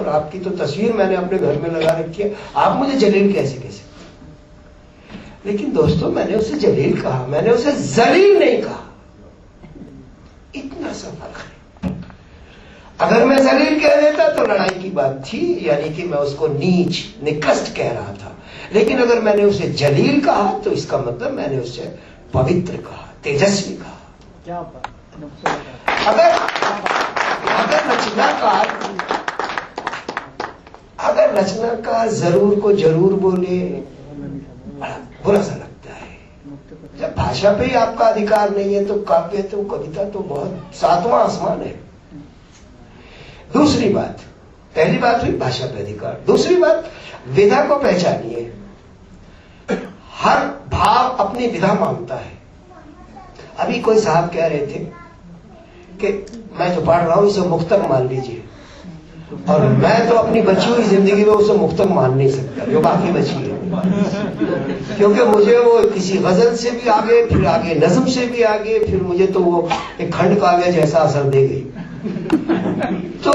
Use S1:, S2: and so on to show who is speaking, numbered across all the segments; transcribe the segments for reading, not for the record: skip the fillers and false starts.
S1: और आपकी तो तस्वीर मैंने अपने घर में लगा रखी है, आप मुझे जलील कैसे कह सकते? लेकिन दोस्तों, मैंने उसे जलील कहा, मैंने उसे जलील नहीं कहा। इतना सा फर्क है। अगर मैं जलील कह देता तो लड़ाई की बात थी, यानी कि मैं उसको नीच निकृष्ट कह रहा था। लेकिन अगर मैंने उसे जलील कहा तो इसका मतलब मैंने उसे पवित्र कहा, तेजस्वी कहा।
S2: क्या
S1: अगर रचनाकार जरूर को जरूर बोले, बड़ा बुरा सा लगता है। जब भाषा पे ही आपका अधिकार नहीं है तो काव्य तो कविता तो बहुत सातवां आसमान है। दूसरी बात, पहली बात हुई भाषा पे अधिकार, दूसरी बात विधा को पहचानिए। हर भाव अपनी विधा मांगता है। अभी कोई साहब कह रहे थे कि मैं जो पढ़ रहा हूं इसे मुक्तक मान लीजिए, और मैं तो अपनी बची हुई जिंदगी में उसे मुक्तक मान नहीं सकता जो बाकी बची है, क्योंकि मुझे वो किसी गजल से भी आगे, फिर आगे नज्म से भी आगे, फिर मुझे तो वो एक खंड काव्य जैसा असर दे गई। तो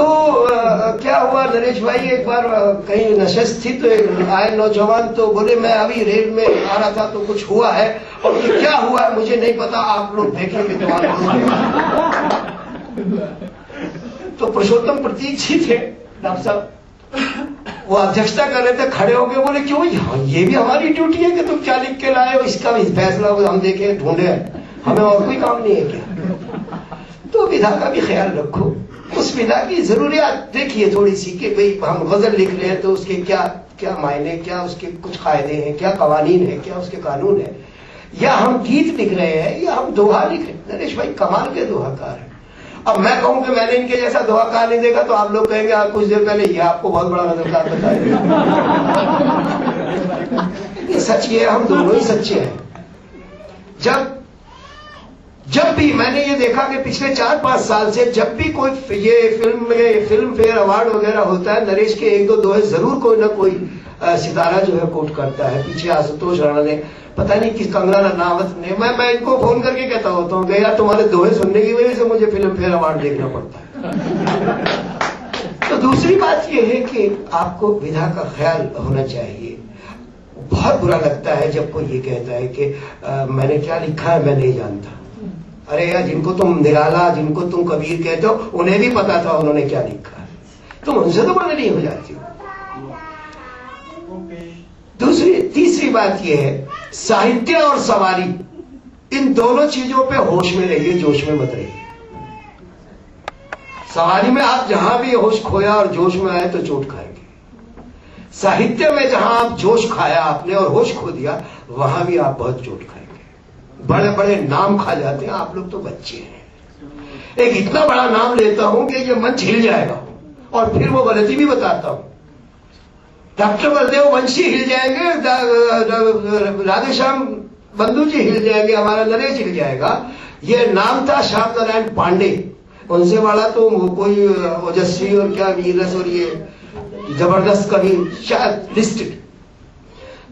S1: क्या हुआ नरेश भाई, एक बार कहीं नशस्त थी तो एक आए नौजवान, तो बोले मैं अभी रेल में आ रहा था तो कुछ हुआ है, और ये क्या हुआ है मुझे नहीं पता, आप लोग देखेंगे तो तो पुरुषोत्तम प्रतीक जी थे डॉक्टर साहब, वो अध्यक्षता कर रहे थे, खड़े होके बोले क्यों, ये भी हमारी ड्यूटी है कि तुम क्या लिख के लाए हो, इसका भी फैसला हम देखें ढूंढे, हमें और कोई काम नहीं है क्या? तो विधा का भी ख्याल रखो, उस विधा की जरूरियात देखिए थोड़ी सी, कि भाई हम गजल लिख रहे हैं तो उसके क्या क्या मायने, क्या उसके कुछ कायदे हैं, क्या कवानीन है, क्या उसके कानून है, या हम गीत लिख रहे हैं या हम दोहा लिख रहे हैं। नरेश भाई कमाल के दोहाकार है। अब मैं कहूं कि मैंने इनके जैसा दोहाकार नहीं देखा तो आप लोग कहेंगे कुछ देर पहले ये आपको बहुत बड़ा गजलकार बताया। ये सच है, हम दोनों ही सच्चे हैं। जब भी मैंने ये देखा कि पिछले 4-5 साल से जब भी कोई ये फिल्म फेयर अवार्ड वगैरह होता है, नरेश के एक दो दोहे जरूर कोई ना कोई सितारा जो है कोट करता है। पीछे आशुतोष राणा ने, पता नहीं किस, कंगना रनावत ने, मैं इनको फोन करके कहता होता हूँ यार तुम्हारे दोहे सुनने की वजह से मुझे फिल्म फेयर अवार्ड देखना पड़ता है। तो दूसरी बात यह है कि आपको विधा का ख्याल होना चाहिए। बहुत बुरा लगता है जब कोई ये कहता है कि मैंने क्या लिखा है मैं नहीं जानता। अरे यार, जिनको तुम निराला, जिनको तुम कबीर कहते हो, उन्हें भी पता था उन्होंने क्या लिखा है, तुम उनसे तो बड़े नहीं हो जाती हो। तीसरी बात यह है, साहित्य और सवारी, इन दोनों चीजों पे होश में रहिए, जोश में मत रहिए। सवारी में आप जहां भी होश खोया और जोश में आए तो चोट खाएंगे। साहित्य में जहां आप जोश खाया आपने और होश खो दिया, वहां भी आप बहुत चोट खाएंगे। बड़े बड़े नाम खा जाते हैं, आप लोग तो बच्चे हैं। एक इतना बड़ा नाम लेता हूं कि ये मंच हिल जाएगा, और फिर वो गलती भी बताता हूं। डॉक्टर बलदेव वंशी हिल जाएंगे, राधेश्याम बंधु जी हिल जाएंगे, हमारा नरेश हिल जाएगा। ये नाम था श्याम नारायण पांडे, उनसे वाला तो कोई ओजस्वी और क्या वीरस और ये जबरदस्त कवि शायद लिस्टेड।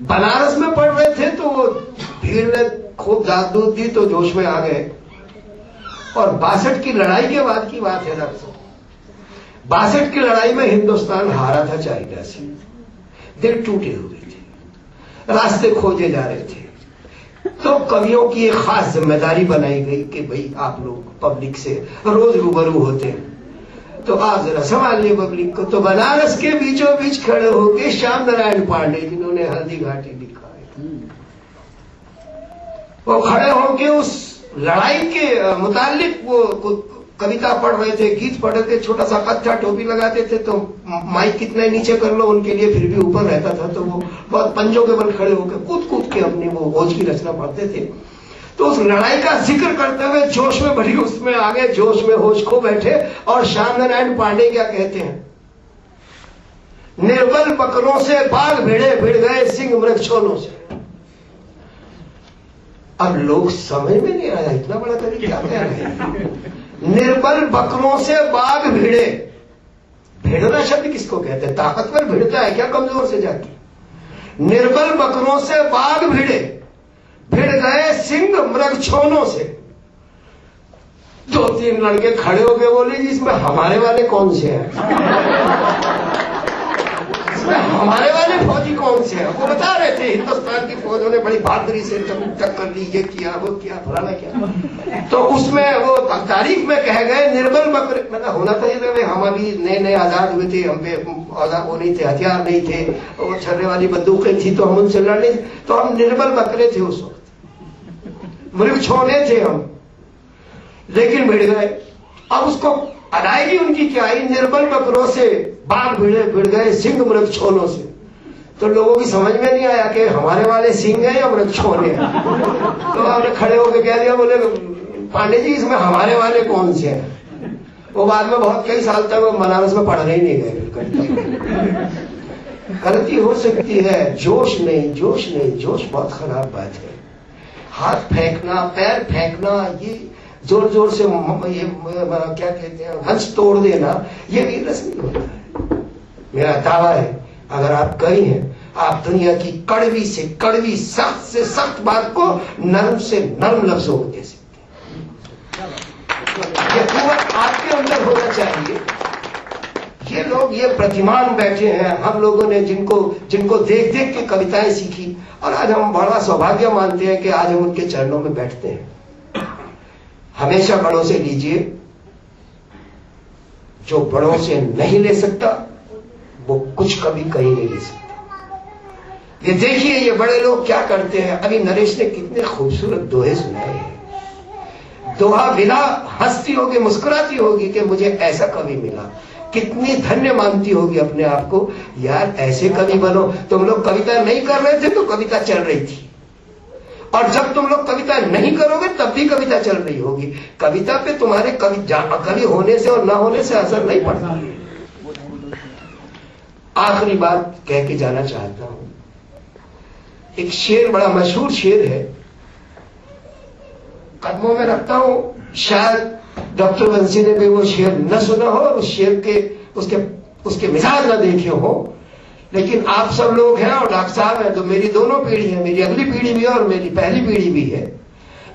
S1: बनारस में पढ़ रहे थे तो वो भीड़ ने खूब दाद दूध दी तो जोश में आ गए, और 62 की लड़ाई के बाद की बात है डॉक्टर साहब। 62 की लड़ाई में हिंदुस्तान हारा था चाइना से, दिल टूटे हुए थे, रास्ते खोजे जा रहे थे। तो कवियों की एक खास जिम्मेदारी बनाई गई कि भाई आप लोग पब्लिक से रोज रूबरू होते हैं तो आप जरा संभालिए पब्लिक को। तो बनारस के बीचों बीच खड़े होके श्याम नारायण पांडे, जिन्होंने हल्दी घाटी लिखा है, वो खड़े होके उस लड़ाई के मुतालिक वो कविता पढ़ रहे थे, गीत पढ़ रहे थे। छोटा सा कद था, टोपी लगाते थे तो माइक कितना नीचे कर लो उनके लिए फिर भी ऊपर रहता था, तो वो बहुत पंजों के बल खड़े होकर कूद कूद के अपनी वो ओज की रचना पढ़ते थे। तो उस लड़ाई का जिक्र करते हुए जोश में भरी उसमें आगे जोश में होश खो बैठे। और श्याम नारायण पांडे क्या कहते हैं, निर्बल बकरों से बाघ भिड़े, भिड़ गए सिंह मृगछोलों से। अब लोग समझ में नहीं आया इतना बड़ा कवि क्या कह रहे हैं। निर्बल बकरों से बाघ भिड़े, भिड़ना शब्द किसको कहते हैं, ताकतवर भिड़ता है क्या कमजोर से जाके। निर्बल बकरों से बाघ भिड़े, भिड़ गए सिंह मृगछोलों से। 2-3 लड़के खड़े हो गए, बोले जी इसमें हमारे वाले कौन से हैं। हमारे वाले फौजी कौन से हैं? वो बता रहे थे हिंदुस्तान की फौजों ने बड़ी बहादुरी से टक्कर दी, ये किया वो किया फलाना किया। तो उसमें वो तारीख में कह गए निर्बल बकरे, मतलब होना चाहिए हम अभी नए नए आजाद हुए थे, हम पे वो नहीं थे, हथियार नहीं थे, वो छर्रे वाली बंदूकें थी तो हम उनसे लड़ने, तो हम निर्बल बकरे थे उस वक्त, मृग छोड़े थे हम, लेकिन भिड़ गए। अब उसको अदायगी उनकी क्या आई? निर्बल बकरों से बाघ भिड़ गए सिंह मृग छोनों से। तो लोगों की समझ में नहीं आया कि हमारे वाले सिंह हैं या मृग छोने हैं। तो हमने खड़े होकर कह दिया, बोले पांडे जी इसमें हमारे वाले कौन से हैं? वो बाद में बहुत कई साल तक वो बनारस में पढ़ने ही नहीं गए। गलती हो सकती है, जोश नहीं, जोश नहीं, जोश बहुत खराब बात है। हाथ फेंकना, पैर फेंकना, ये जोर जोर से ये क्या कहते हैं मंच तोड़ देना, ये वीरस नहीं होता है। मेरा दावा है अगर आप कहीं हैं, आप दुनिया की कड़वी से कड़वी, सख्त से सख्त बात को नरम से नरम लफ्जों में कह सकते हैं। ये कुव्वत आपके अंदर होना चाहिए। ये लोग ये प्रतिमान बैठे हैं, हम लोगों ने जिनको देख देख के कविताएं सीखी, और आज हम बड़ा सौभाग्य मानते हैं कि आज हम उनके चरणों में बैठते हैं। हमेशा बड़ों से लीजिए, जो बड़ों से नहीं ले सकता वो कुछ कभी कहीं नहीं ले सकता। ये देखिए ये बड़े लोग क्या करते हैं। अभी नरेश ने कितने खूबसूरत दोहे सुनाए हैं। दोहा बिना हंसती होगी, मुस्कुराती होगी कि मुझे ऐसा कवि मिला, कितनी धन्य मानती होगी अपने आप को, यार ऐसे कवि बनो। तुम लोग कविता नहीं कर रहे थे तो कविता चल रही थी, और जब तुम लोग कविता नहीं करोगे तब भी कविता चल रही होगी। कविता पे तुम्हारे कवि होने से और ना होने से असर नहीं पड़ता। आखिरी बात कह के जाना चाहता हूं। एक शेर, बड़ा मशहूर शेर है, कदमों में रखता हूं, शायद डॉक्टर बंसी ने भी वो शेर न सुना हो और उस शेर के उसके मिजाज न देखे हो, लेकिन आप सब लोग हैं और डॉक्टर साहब हैं तो मेरी दोनों पीढ़ी है, मेरी अगली पीढ़ी भी है और मेरी पहली पीढ़ी भी है।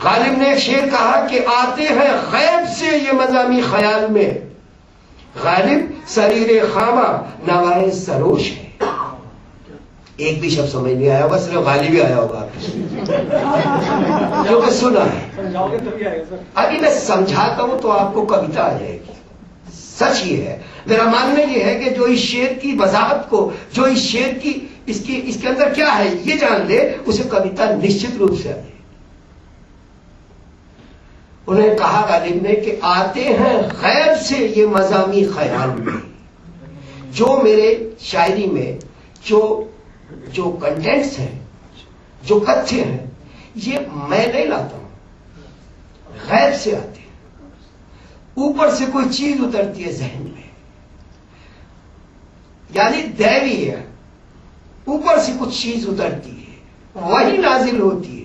S1: गालिब ने एक शेर कहा कि आते हैं गैब से ये मजामी ख्याल में, गालिब शरीर खामा नवाए सरोश है। एक भी शब्द समझ नहीं आया होगा, सिर्फ गालिब ही आया होगा क्योंकि सुना है। अभी मैं समझाता हूं तो आपको कविता आ जाएगी। सच ये है, मेरा मानना ये है कि जो इस शेर की वजाहत को, जो इस शेर की इसके अंदर क्या है ये जान ले, उसे कविता निश्चित रूप से आ जाए। उन्हें कहा गालिब ने कि आते हैं गैब से ये मजामी ख्याल में, जो मेरे शायरी में जो कंटेंट्स हैं, जो तथ्य हैं, ये मैं नहीं लाता हूं, गैब से आते हैं। ऊपर से कोई चीज उतरती है जहन में, यानी दैवी है, ऊपर से कुछ चीज उतरती है, वही नाजिल होती है।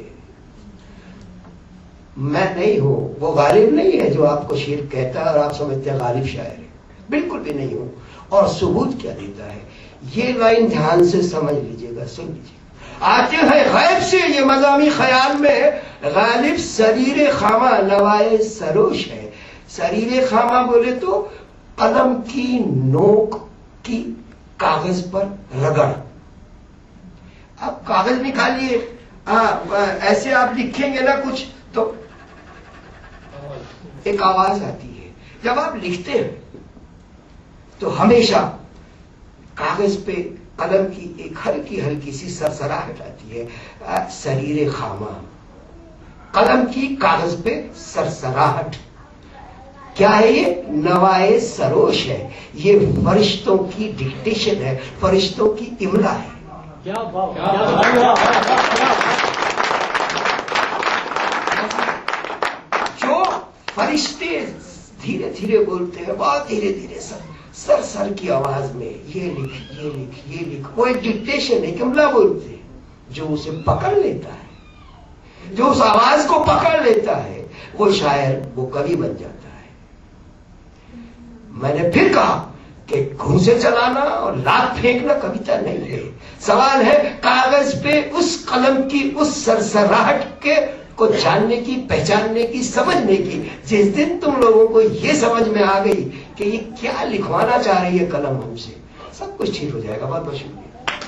S1: मैं नहीं हूं, वो गालिब नहीं है जो आपको शेर कहता है और आप समझते हैं गालिब शायर है, बिल्कुल भी नहीं हूं। और सबूत क्या देता है, ये लाइन ध्यान से समझ लीजिएगा, सुन लीजिएगा। आते हैं गैब से ये मजामी ख्याल में, गालिब शरीर खामा नवाए सरोश है। शरीर खामा बोले तो कलम की नोक की कागज पर रगड़। आप कागज निकालिए, ऐसे आप लिखेंगे ना कुछ तो एक आवाज आती है। जब आप लिखते हैं तो हमेशा कागज पे कलम की एक हल्की हल्की सी सरसराहट आती है। शरीर खामा, कलम की कागज पे सरसराहट क्या है? ये नवाए सरोश है, ये फरिश्तों की डिक्टेशन है, फरिश्तों की इमला है। क्या जो फरिश्ते धीरे धीरे बोलते हैं, बहुत धीरे धीरे सर सर की आवाज में, ये लिख ये लिख ये लिख, वो एक डिक्टेशन है, इमला बोलते हैं। जो उसे पकड़ लेता है, जो उस आवाज को पकड़ लेता है, वो शायर, वो कवि बन जाता है। मैंने फिर कहा कि घूंसे चलाना और लात फेंकना कविता नहीं है। सवाल है कागज पे उस कलम की उस सरसराहट के को जानने की, पहचानने की, समझने की। जिस दिन तुम लोगों को ये समझ में आ गई कि ये क्या लिखवाना चाह रही है कलम हमसे, सब कुछ ठीक हो जाएगा। बहुत बहुत शुक्रिया।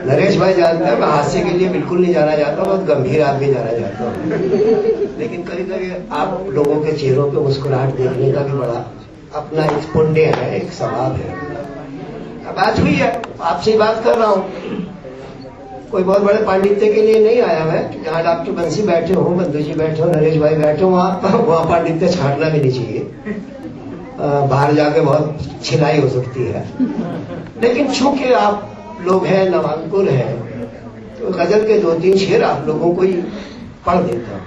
S1: नरेश भाई जानते हैं मैं हास्य के लिए बिल्कुल नहीं जाना चाहता, बहुत गंभीर आदमी जाना चाहता हूँ। लेकिन कभी कभी आप लोगों के चेहरों पे मुस्कुराहट देखने का भी बड़ा अपना एक पुण्य है, एक स्वभाव है। बात हुई है, आपसे ही बात कर रहा हूँ, कोई बहुत बड़े पांडित्य के लिए नहीं आया मैं। जहाँ डॉक्टर बंसी बैठे हो, बंधु जी बैठे हो, नरेश भाई बैठे हो, वहाँ पांडित्य छाटना भी नहीं चाहिए, बाहर जाके बहुत छिलाई हो सकती है। लेकिन चूंकि आप लोग हैं, नवांकुर हैं, तो गजल के 2-3 शेर आप लोगों को ही पढ़ देता हूँ,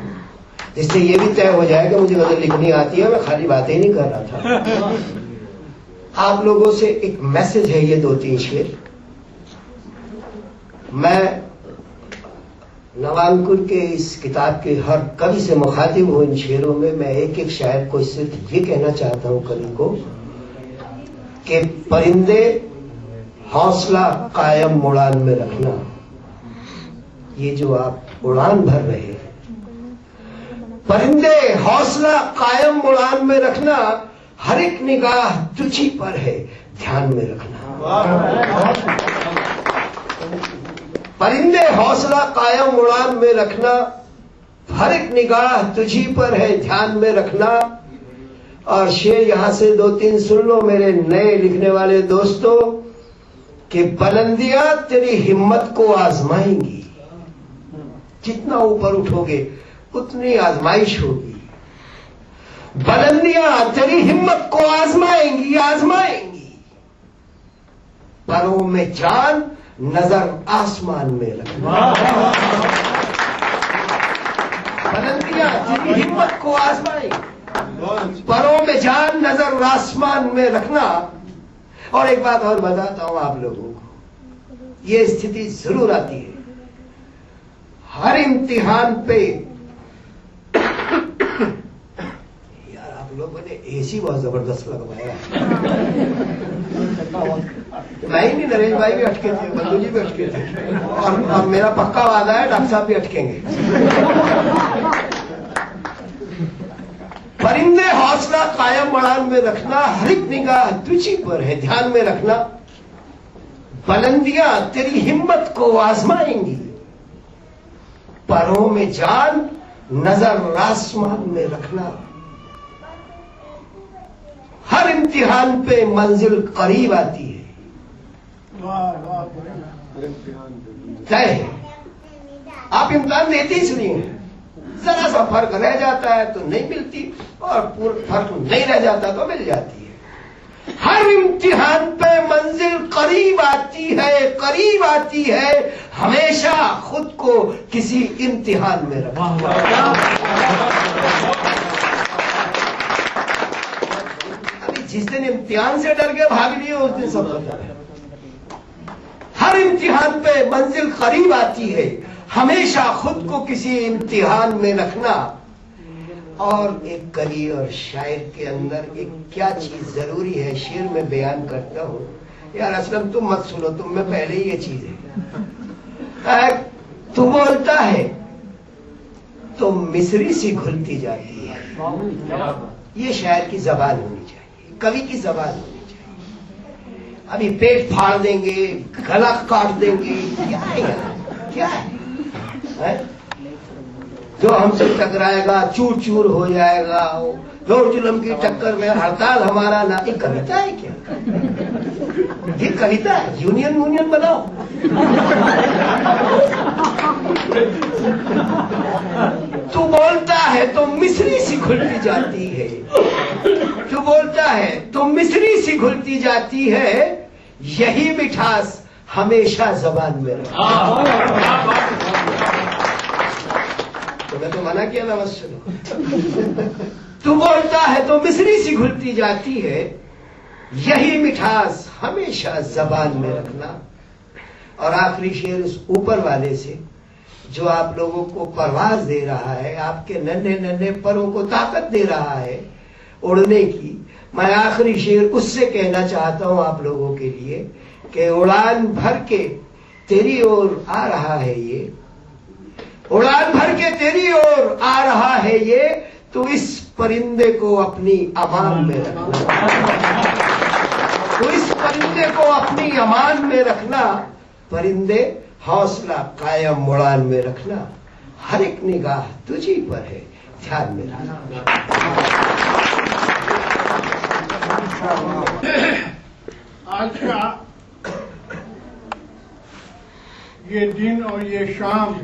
S1: जिससे ये भी तय हो जाए कि मुझे गजल लिखनी आती है, मैं खाली बातें ही नहीं कर रहा था। आप लोगों से एक मैसेज है ये 2-3 शेर। मैं नवांकुर के इस किताब के हर कवि से मुखातिब हूं। इन शेरों में मैं एक एक शायर को सिर्फ ये कहना चाहता हूं कवि को कि परिंदे हौसला कायम उड़ान में रखना। ये जो आप उड़ान भर रहे हैं, परिंदे हौसला कायम उड़ान में रखना, हर एक निगाह तुझी पर है ध्यान में रखना। परिंदे हौसला कायम उड़ान में रखना, हर एक निगाह तुझी पर है ध्यान में रखना। और शेर यहां से 2-3 सुन लो मेरे नए लिखने वाले दोस्तों, कि बुलंदियां तेरी हिम्मत को आजमाएंगी। जितना ऊपर उठोगे उतनी आजमाइश होगी। बुलंदियां तेरी हिम्मत को आजमाएंगी, आजमाएंगी। परों में जान नजर आसमान में रखना। बुलंदियां तेरी हिम्मत को आजमाएंगी, परों में जान नजर आसमान में रखना। और एक बात और बताता हूं आप लोगों को, ये स्थिति जरूर आती है हर इम्तिहान पे। यार आप लोगों ने एसी बहुत जबरदस्त लगवाया। मैं ही नहीं, नरेश भाई भी अटके थे, बंधु जी भी अटके थे, और मेरा पक्का वादा है डॉक्टर साहब भी अटकेंगे। परिंदे हौसला कायम उड़ान में रखना, हर एक निगाह तुझी पर है ध्यान में रखना। बुलंदियां तेरी हिम्मत को आजमाएंगी, परों में जान नजर आसमान में रखना। हर इम्तिहान पे मंजिल करीब आती है, तय है। आप इम्तिहान देते ही सुनिए, जरा सा फर्क रह जाता है तो नहीं मिलती, और पूरा फर्क नहीं रह जाता तो मिल जाती है। हर इम्तिहान पे मंजिल करीब आती है, करीब आती है। हमेशा खुद को किसी इम्तिहान में रखना। अभी जिस दिन इम्तिहान से डर के भाग लिए उस दिन सब पता है। हर इम्तिहान पे मंजिल करीब आती है, हमेशा खुद को किसी इम्तिहान में रखना। और एक कवि और शायर के अंदर एक क्या चीज जरूरी है, शेर में बयान करता हूं। यार असलम तुम मत सुनो, तुम में पहले ही ये चीज है। तू बोलता है तो मिस्री सी घुलती जाती है। ये शायर की जबान होनी चाहिए, कवि की जबान होनी चाहिए। अभी पेट फाड़ देंगे, गला काट देंगे, क्या है, क्या है? जो हमसे टकराएगा चूर चूर हो जाएगा, जोर जुलम की टक्कर में हड़ताल हमारा ना। ये कविता है क्या? ये कविता है? यूनियन बनाओ। तू बोलता है तो मिस्री सी घुलती जाती है, तू बोलता है तो मिस्री सी घुलती जाती है। यही मिठास हमेशा जबान में रहे। तो मैं तो मना किया था, बस सुनो। तू बोलता है तो मिस्री सी घुलती जाती है, यही मिठास हमेशा जबान में रखना। और आखिरी शेर उस ऊपर वाले से जो आप लोगों को परवाज दे रहा है, आपके नन्हे नन्हे परों को ताकत दे रहा है उड़ने की। मैं आखिरी शेर उससे कहना चाहता हूं आप लोगों के लिए कि उड़ान भर के तेरी ओर आ रहा है ये, उड़ान भर के तेरी ओर आ रहा है ये। तू इस परिंदे को अपनी अमान में रखना, तो इस परिंदे को अपनी अमान में रखना। परिंदे हौसला कायम उड़ान में रखना, हर एक निगाह तुझी पर है, ध्यान में रखना।
S2: आज का ये दिन और ये शाम